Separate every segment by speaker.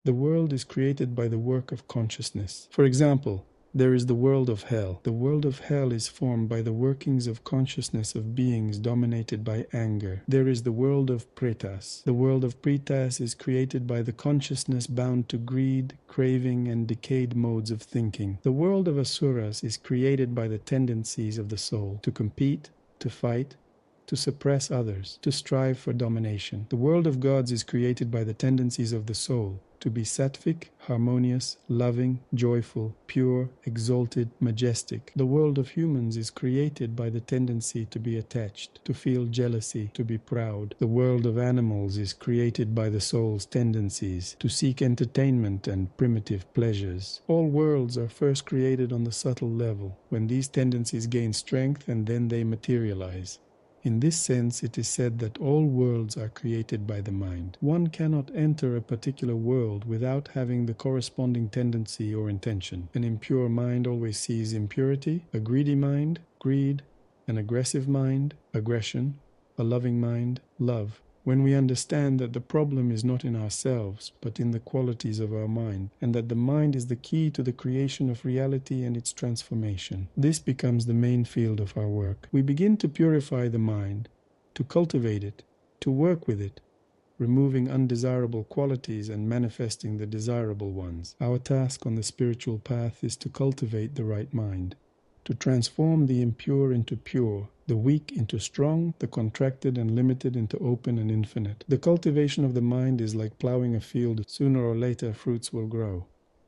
Speaker 1: The world is created by the work of consciousness. For example, there is the world of hell. The world of hell is formed by the workings of consciousness of beings dominated by anger. There is the world of pretas. The world of pretas is created by the consciousness bound to greed, craving, and decayed modes of thinking. The world of asuras is created by the tendencies of the soul to compete, to fight, to suppress others, to strive for domination. The world of gods is created by the tendencies of the soul to be sattvic, harmonious, loving, joyful, pure, exalted, majestic. The world of humans is created by the tendency to be attached, to feel jealousy, to be proud. The world of animals is created by the soul's tendencies to seek entertainment and primitive pleasures. All worlds are first created on the subtle level, when these tendencies gain strength and then they materialize. In this sense, it is said that all worlds are created by the mind. One cannot enter a particular world without having the corresponding tendency or intention. An impure mind always sees impurity, a greedy mind, greed, an aggressive mind, aggression, a loving mind, love. When we understand that the problem is not in ourselves, but in the qualities of our mind, and that the mind is the key to the creation of reality and its transformation, this becomes the main field of our work. We begin to purify the mind, to cultivate it, to work with it, removing undesirable qualities and manifesting the desirable ones. Our task on the spiritual path is to cultivate the right mind, to transform the impure into pure, the weak into strong, the contracted and limited into open and infinite. The cultivation of the mind is like plowing a field. Sooner or later, fruits will grow.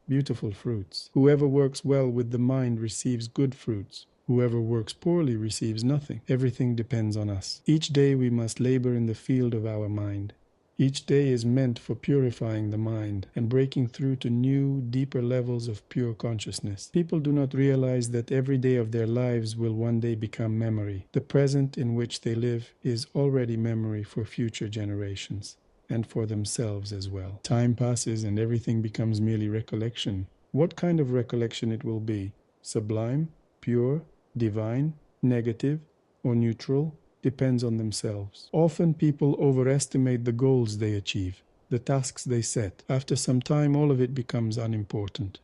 Speaker 1: Beautiful fruits. Whoever works well with the mind receives good fruits. Whoever works poorly receives nothing. Everything depends on us. Each day we must labor in the field of our mind. Each day is meant for purifying the mind and breaking through to new, deeper levels of pure consciousness. People do not realize that every day of their lives will one day become memory. The present in which they live is already memory for future generations, and for themselves as well. Time passes and everything becomes merely recollection. What kind of recollection it will be? Sublime, pure, divine, negative, or neutral? Depends on themselves. Often people overestimate the goals they achieve, the tasks they set. After some time, all of it becomes unimportant.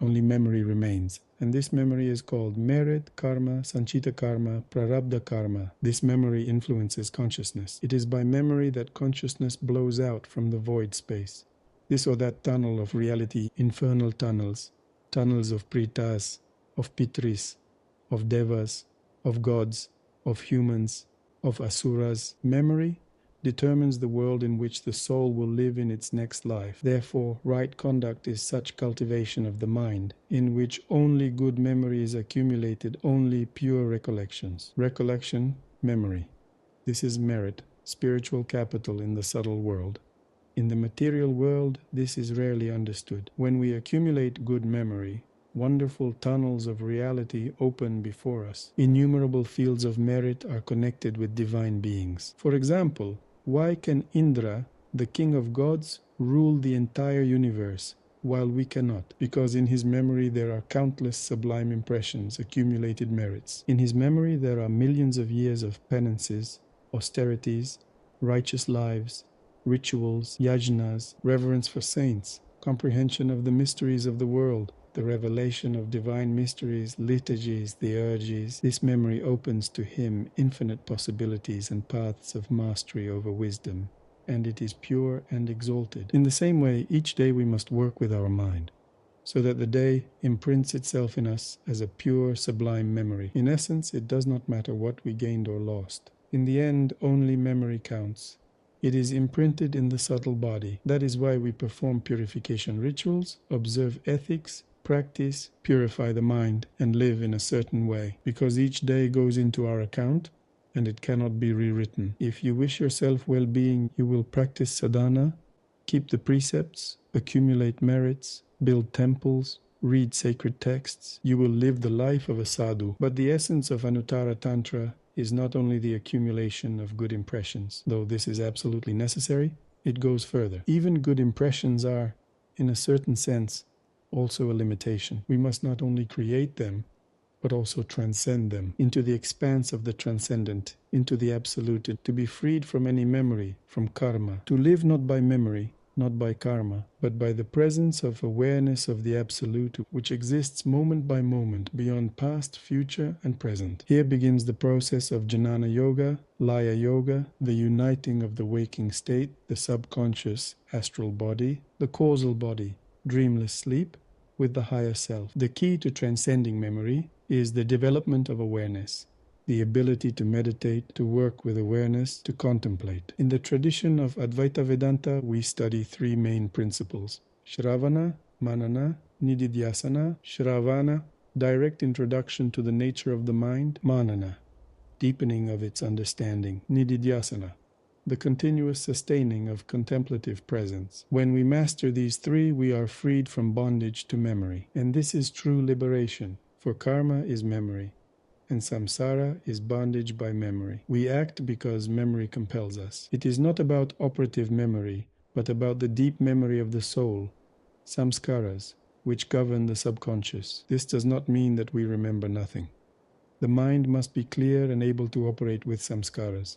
Speaker 1: Only memory remains, and this memory is called merit, karma, sanchita karma, prarabdha karma. This memory influences consciousness. It is by memory that consciousness blows out from the void space. This or that tunnel of reality, infernal tunnels, tunnels of pritas, of pitris, of devas, of gods, of humans, of asuras. Memory determines the world in which the soul will live in its next life. Therefore, right conduct is such cultivation of the mind, in which only good memory is accumulated, only pure recollections. Recollection, memory. This is merit, spiritual capital in the subtle world. In the material world, this is rarely understood. When we accumulate good memory, wonderful tunnels of reality open before us. Innumerable fields of merit are connected with divine beings. For example, why can Indra, the king of gods, rule the entire universe, while we cannot? Because in his memory there are countless sublime impressions, accumulated merits. In his memory there are millions of years of penances, austerities, righteous lives, rituals, yajnas, reverence for saints, comprehension of the mysteries of the world, the revelation of divine mysteries, liturgies, the urges. This memory opens to him infinite possibilities and paths of mastery over wisdom, and it is pure and exalted. In the same way, each day we must work with our mind, so that the day imprints itself in us as a pure, sublime memory. In essence, it does not matter what we gained or lost. In the end, only memory counts. It is imprinted in the subtle body. That is why we perform purification rituals, observe ethics, practice, purify the mind, and live in a certain way, because each day goes into our account and it cannot be rewritten. If you wish yourself well-being, you will practice sadhana, keep the precepts, accumulate merits, build temples, read sacred texts. You will live the life of a sadhu. But the essence of Anuttara Tantra is not only the accumulation of good impressions, though this is absolutely necessary, it goes further. Even good impressions are, in a certain sense, also a limitation. We must not only create them, but also transcend them into the expanse of the transcendent, into the absolute, to be freed from any memory, from karma, to live not by memory, not by karma, but by the presence of awareness of the Absolute, which exists moment by moment beyond past, future, and present. Here begins the process of Jnana Yoga, Laya Yoga, the uniting of the waking state, the subconscious astral body, the causal body, dreamless sleep, with the higher self. The key to transcending memory is the development of awareness, the ability to meditate, to work with awareness, to contemplate. In the tradition of Advaita Vedanta, we study three main principles: Shravana, Manana, Nididhyasana. Shravana, direct introduction to the nature of the mind; Manana, deepening of its understanding; Nididhyasana, the continuous sustaining of contemplative presence. When we master these three, we are freed from bondage to memory. And this is true liberation, for karma is memory, and samsara is bondage by memory. We act because memory compels us. It is not about operative memory, but about the deep memory of the soul, samskaras, which govern the subconscious. This does not mean that we remember nothing. The mind must be clear and able to operate with samskaras.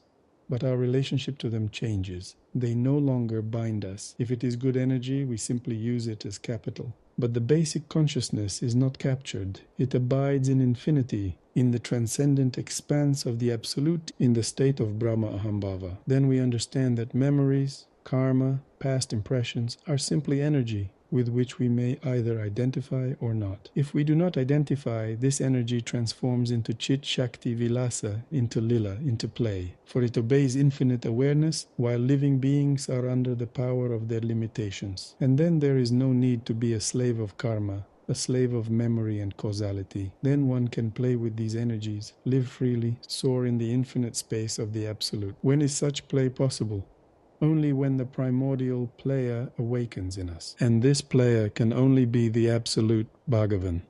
Speaker 1: But our relationship to them changes. They no longer bind us. If it is good energy, we simply use it as capital. But the basic consciousness is not captured. It abides in infinity, in the transcendent expanse of the Absolute, in the state of Brahma Ahambhava. Then we understand that memories, karma, past impressions are simply energy, with which we may either identify or not. If we do not identify, this energy transforms into Chit Shakti Vilasa, into Lila, into play, for it obeys infinite awareness, while living beings are under the power of their limitations. And then there is no need to be a slave of karma, a slave of memory and causality. Then one can play with these energies, live freely, soar in the infinite space of the Absolute. When is such play possible? Only when the primordial player awakens in us. And this player can only be the Absolute Bhagavan.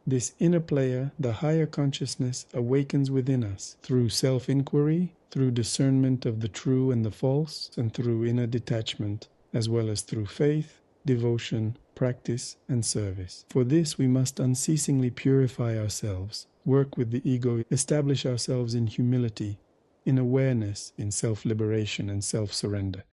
Speaker 1: This inner player, the higher consciousness, awakens within us through self-inquiry, through discernment of the true and the false, and through inner detachment, as well as through faith, devotion, practice, and service. For this we must unceasingly purify ourselves, work with the ego, establish ourselves in humility, in awareness, in self-liberation and self-surrender.